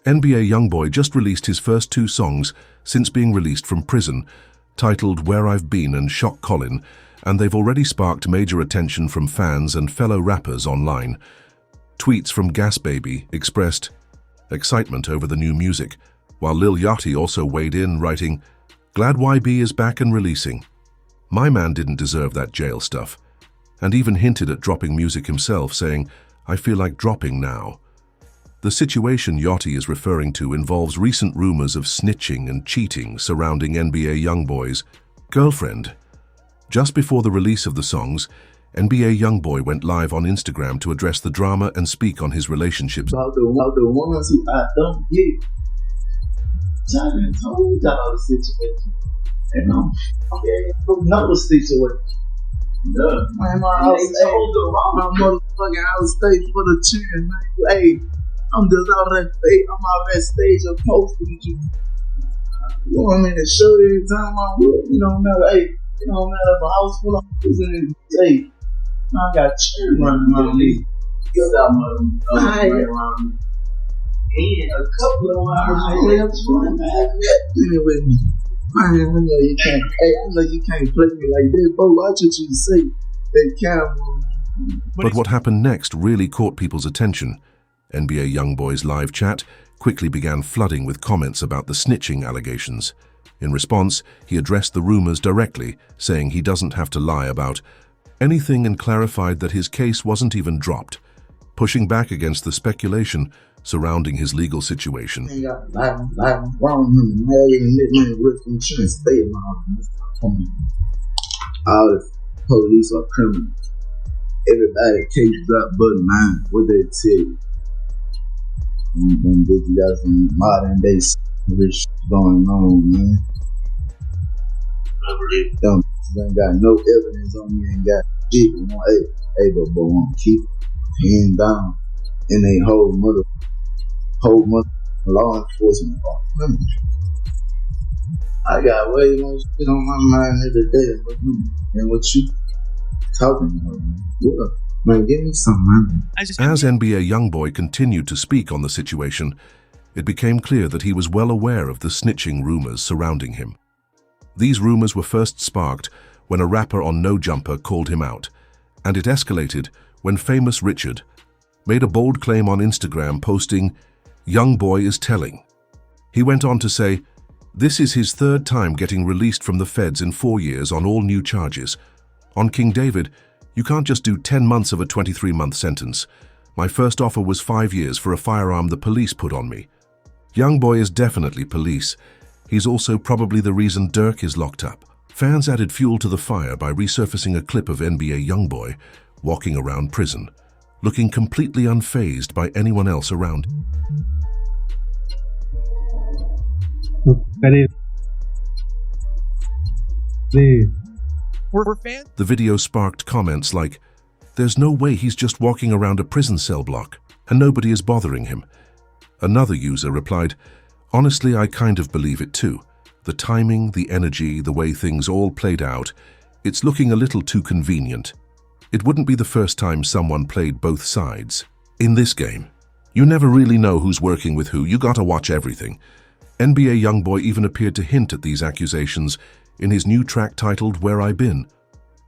NBA YoungBoy just released his first 2 songs since being released from prison, titled WhereIBeen and Shock Callin, and they've already sparked major attention from fans and fellow rappers online. Tweets from Gas Baby expressed excitement over the new music, while Lil Yachty also weighed in, writing, "Glad YB is back and releasing. My man didn't deserve that jail stuff," and even hinted at dropping music himself, saying, "I feel like dropping now." The situation Yachty is referring to involves recent rumors of snitching and cheating surrounding NBA YoungBoy's girlfriend. Just before the release of the songs, NBA YoungBoy went live on Instagram to address the drama and speak on his relationships. About the ones who I don't get. I done told y'all the situation. And I'm know the situation. Man, my motherfucking out of state for the children. Hey, I'm just out of that stage. I'm out of that stage of posting with you. You want me to show you every time I'm with you? Don't matter. Hey, it don't matter if a house full of prison and hey, I got children running around me. You got running around me. And a couple of them with me. Man, I know you can't. Hey, I know you can't play me like that, but watch what you say. They can't. But what happened next really caught people's attention. NBA YoungBoy's live chat quickly began flooding with comments about the snitching allegations. In response, he addressed the rumors directly, saying he doesn't have to lie about anything and clarified that his case wasn't even dropped, pushing back against the speculation surrounding his legal situation. All the police are criminals. Everybody case drop but mine. What they tell you? Them bitches got some modern day rich going on, man. Them ain't got no evidence on me, ain't got shit. You know, hey, but want to keep hands down in they whole mother law enforcement. I got way more shit on my mind every day than what you talking about, man. Man, give me some money. As NBA YoungBoy continued to speak on the situation, it became clear that he was well aware of the snitching rumors surrounding him. These rumors were first sparked when a rapper on No Jumper called him out, and it escalated when famous Richard made a bold claim on Instagram posting, "YoungBoy is telling." He went on to say, "This is his 3rd time getting released from the feds in 4 years on all new charges. On King David, you can't just do 10 months of a 23-month sentence. My first offer was 5 years for a firearm the police put on me. YoungBoy is definitely police. He's also probably the reason Dirk is locked up." Fans added fuel to the fire by resurfacing a clip of NBA YoungBoy walking around prison, looking completely unfazed by anyone else around. The video sparked comments like, "There's no way he's just walking around a prison cell block, and nobody is bothering him." Another user replied, "Honestly, I kind of believe it too. The timing, the energy, the way things all played out, it's looking a little too convenient. It wouldn't be the first time someone played both sides. In this game, you never really know who's working with who. You gotta watch everything." NBA YoungBoy even appeared to hint at these accusations in his new track titled WhereIBeen.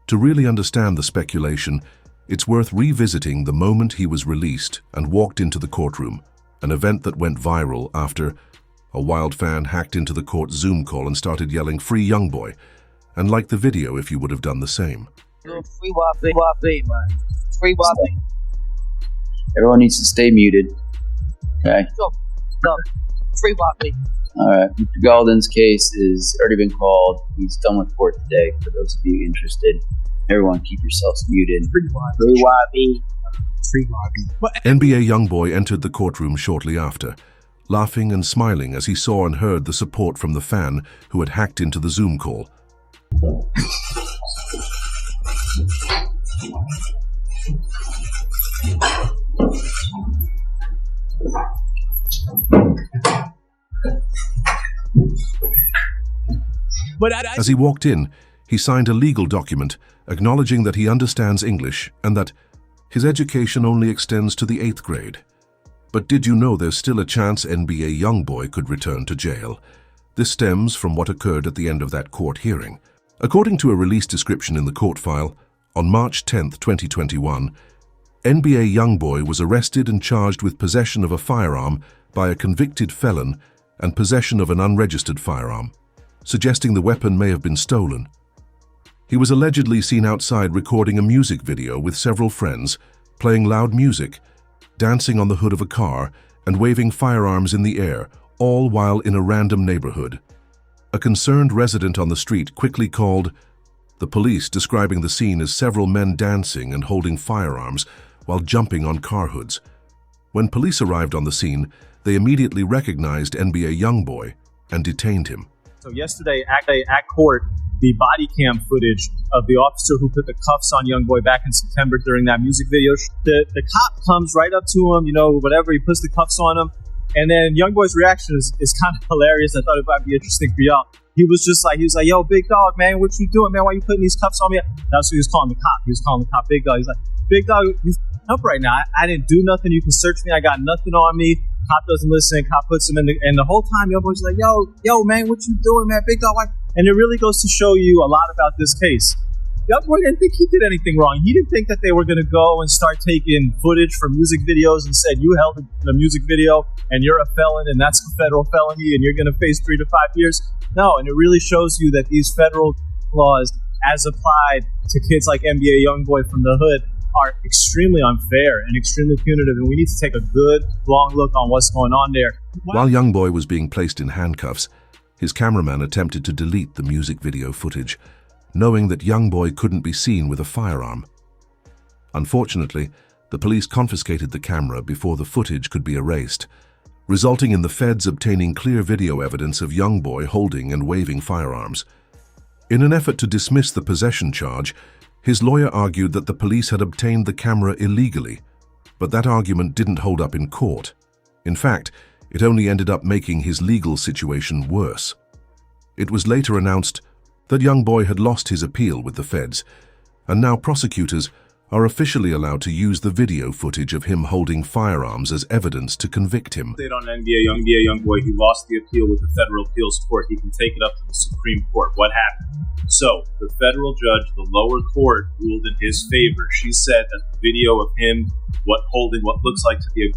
To really understand the speculation, it's worth revisiting the moment he was released and walked into the courtroom, an event that went viral after a wild fan hacked into the court Zoom call and started yelling, "Free YoungBoy," and like the video if you would have done the same. Free YB, man. Free YB. Everyone needs to stay muted. Okay? Stop. Free YB. Alright, Mr. Golden's case has already been called. He's done with court today, for those of you interested. Everyone keep yourselves muted. Free YB. Free YB. NBA YoungBoy entered the courtroom shortly after, laughing and smiling as he saw and heard the support from the fan who had hacked into the Zoom call. As he walked in, he signed a legal document acknowledging that he understands English and that his education only extends to the 8th grade. But did you know there's still a chance NBA YoungBoy could return to jail? This stems from what occurred at the end of that court hearing. According to a release description in the court file, on March 10, 2021, NBA YoungBoy was arrested and charged with possession of a firearm by a convicted felon and possession of an unregistered firearm, suggesting the weapon may have been stolen. He was allegedly seen outside recording a music video with several friends, playing loud music, dancing on the hood of a car, and waving firearms in the air, all while in a random neighborhood. A concerned resident on the street quickly called the police, describing the scene as several men dancing and holding firearms while jumping on car hoods. When police arrived on the scene, they immediately recognized NBA YoungBoy and detained him. So yesterday at court, the body cam footage of the officer who put the cuffs on YoungBoy back in September during that music video, the cop comes right up to him, whatever, he puts the cuffs on him, and then YoungBoy's reaction is kind of hilarious. I thought it might be interesting for y'all. He was like, yo, big dog, man, what you doing, man? Why you putting these cuffs on me? That's what he was calling the cop. He was calling the cop big dog. He's like, big dog, you up right now. I didn't do nothing. You can search me. I got nothing on me. Cop doesn't listen. Cop puts him in and the whole time, YoungBoy's like, yo, man, what you doing, man? Big dog, why? And it really goes to show you a lot about this case. YoungBoy didn't think he did anything wrong. He didn't think that they were going to go and start taking footage from music videos and said, you held the music video and you're a felon and that's a federal felony and you're going to face 3 to 5 years. No, and it really shows you that these federal laws, as applied to kids like NBA YoungBoy from the hood, are extremely unfair and extremely punitive, and we need to take a good, long look on what's going on there. While YoungBoy was being placed in handcuffs, his cameraman attempted to delete the music video footage, knowing that YoungBoy couldn't be seen with a firearm. Unfortunately, the police confiscated the camera before the footage could be erased, resulting in the feds obtaining clear video evidence of YoungBoy holding and waving firearms. In an effort to dismiss the possession charge, his lawyer argued that the police had obtained the camera illegally, but that argument didn't hold up in court. In fact, it only ended up making his legal situation worse. It was later announced that YoungBoy had lost his appeal with the feds, and now prosecutors are officially allowed to use the video footage of him holding firearms as evidence to convict him. On NBA YoungBoy, he lost the appeal with the federal appeals court. He can take it up to the Supreme Court. What happened? So, the federal judge, the lower court, ruled in his favor. She said that the video of him holding what looks like to be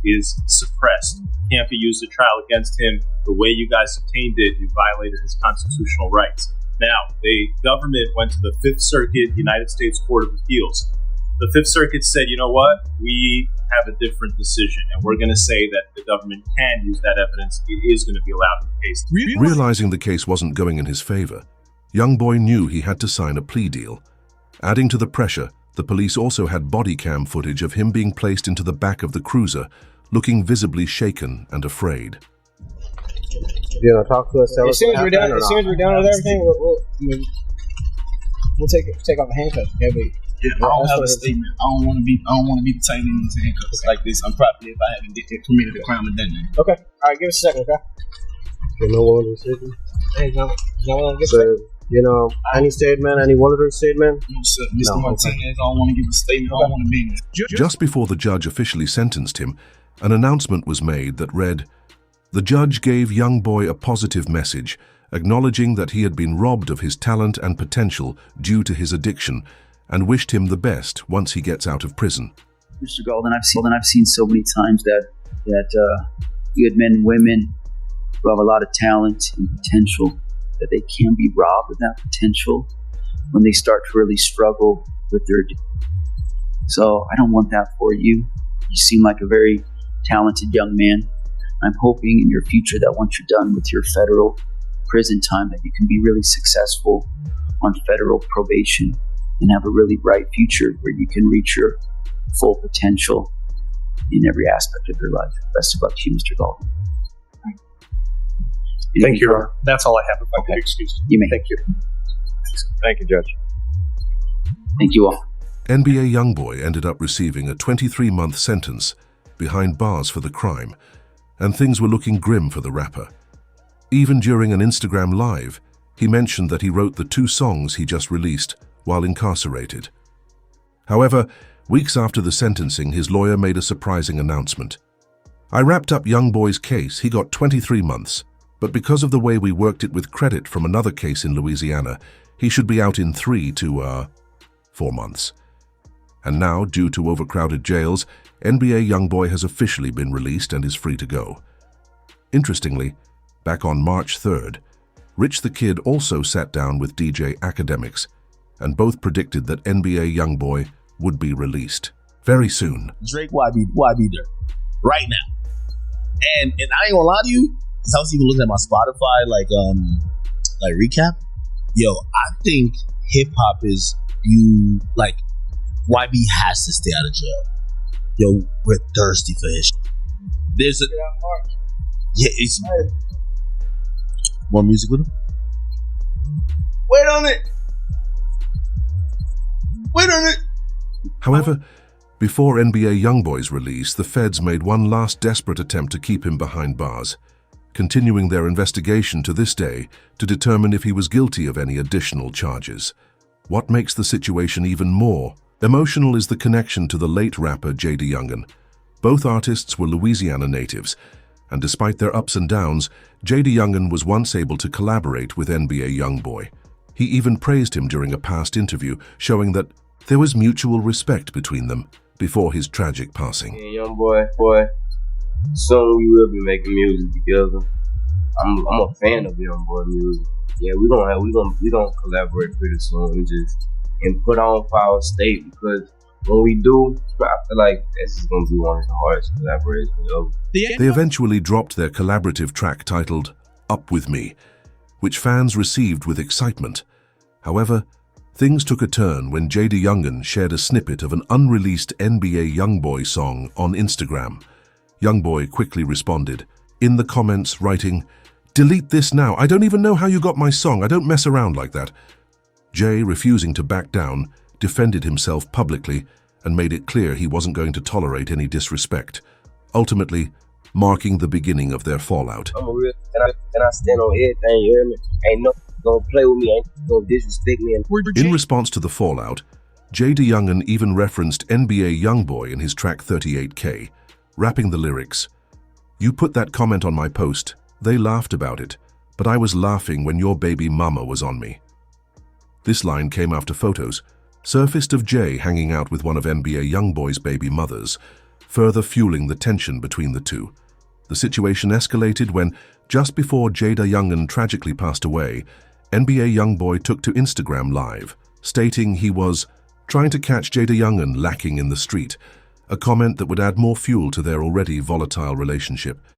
is suppressed. Can't be used at trial against him. The way you guys obtained it, you violated his constitutional rights. Now, the government went to the Fifth Circuit, United States Court of Appeals. The Fifth Circuit said, you know what? We have a different decision, and we're going to say that the government can use that evidence. It is going to be allowed in the case. Realizing the case wasn't going in his favor, YoungBoy knew he had to sign a plea deal. Adding to the pressure, the police also had body cam footage of him being placed into the back of the cruiser, looking visibly shaken and afraid. Talk to us. As soon as we're done with everything, we'll take off the handcuffs. Okay, but I don't have a statement. I don't want to be detained in these handcuffs like this. I'm probably if I haven't committed a crime or done that. Okay. All right. Give us a second. Okay. No one decision. Hey, no one gets so, any statement, any voluntary statement? No, sir. Mr. Martinez, I don't want to give a statement. Okay. I don't want to be in there. Just before the judge officially sentenced him, an announcement was made that read, "The judge gave YoungBoy a positive message, acknowledging that he had been robbed of his talent and potential due to his addiction, and wished him the best once he gets out of prison." Mr. Golden, I've seen so many times that good men and women who have a lot of talent and potential, that they can be robbed of that potential when they start to really struggle with their addiction. So I don't want that for you. You seem like a very talented young man. I'm hoping in your future that once you're done with your federal prison time, that you can be really successful on federal probation and have a really bright future where you can reach your full potential in every aspect of your life. Best of luck to you, Mr. Golden. Thank you, Your Honor. That's all I have. Okay. Excuse me. You may. Thank you. Thank you, Judge. Thank you all. NBA YoungBoy ended up receiving a 23-month sentence behind bars for the crime, and things were looking grim for the rapper. Even during an Instagram Live, he mentioned that he wrote the 2 songs he just released while incarcerated. However, weeks after the sentencing, his lawyer made a surprising announcement. I wrapped up YoungBoy's case. He got 23 months. But because of the way we worked it with credit from another case in Louisiana, he should be out in 3 to 4 months. And now, due to overcrowded jails, NBA YoungBoy has officially been released and is free to go. Interestingly, back on March 3rd, Rich the Kid also sat down with DJ Academics, and both predicted that NBA YoungBoy would be released very soon. Drake, why be there right now? And I ain't gonna lie to you, because I was even looking at my Spotify like recap. Yo, I think hip hop is YB has to stay out of jail. Yo, we're thirsty for his. There's a it's more music with him. Wait on it. However, before NBA YoungBoy's release, the feds made one last desperate attempt to keep him behind bars, continuing their investigation to this day to determine if he was guilty of any additional charges. What makes the situation even more emotional is the connection to the late rapper JayDaYoungan. Both artists were Louisiana natives, and despite their ups and downs, JayDaYoungan was once able to collaborate with NBA YoungBoy. He even praised him during a past interview, showing that there was mutual respect between them before his tragic passing. Yeah, YoungBoy, soon we will be making music together. I'm a fan of YoungBoy music. Yeah, we gonna collaborate pretty soon and put on for our state, because when we do, I feel like this is gonna be one of the hardest collaborations ever. They eventually dropped their collaborative track titled Up With Me, which fans received with excitement. However, things took a turn when JayDaYoungan shared a snippet of an unreleased NBA YoungBoy song on Instagram. YoungBoy quickly responded, in the comments writing, "Delete this now, I don't even know how you got my song, I don't mess around like that." Jay, refusing to back down, defended himself publicly and made it clear he wasn't going to tolerate any disrespect, ultimately marking the beginning of their fallout. I'm a real, and I stand on everything, you hear me? Ain't nothing gonna play with me, ain't gonna disrespect me. In response to the fallout, JayDaYoungan even referenced NBA YoungBoy in his track 38K, rapping the lyrics, "You put that comment on my post, they laughed about it, but I was laughing when your baby mama was on me." This line came after photos surfaced of Jay hanging out with one of NBA YoungBoy's baby mothers, further fueling the tension between the two. The situation escalated when, just before JayDaYoungan tragically passed away, NBA YoungBoy took to Instagram Live, stating he was trying to catch JayDaYoungan lacking in the street, a comment that would add more fuel to their already volatile relationship.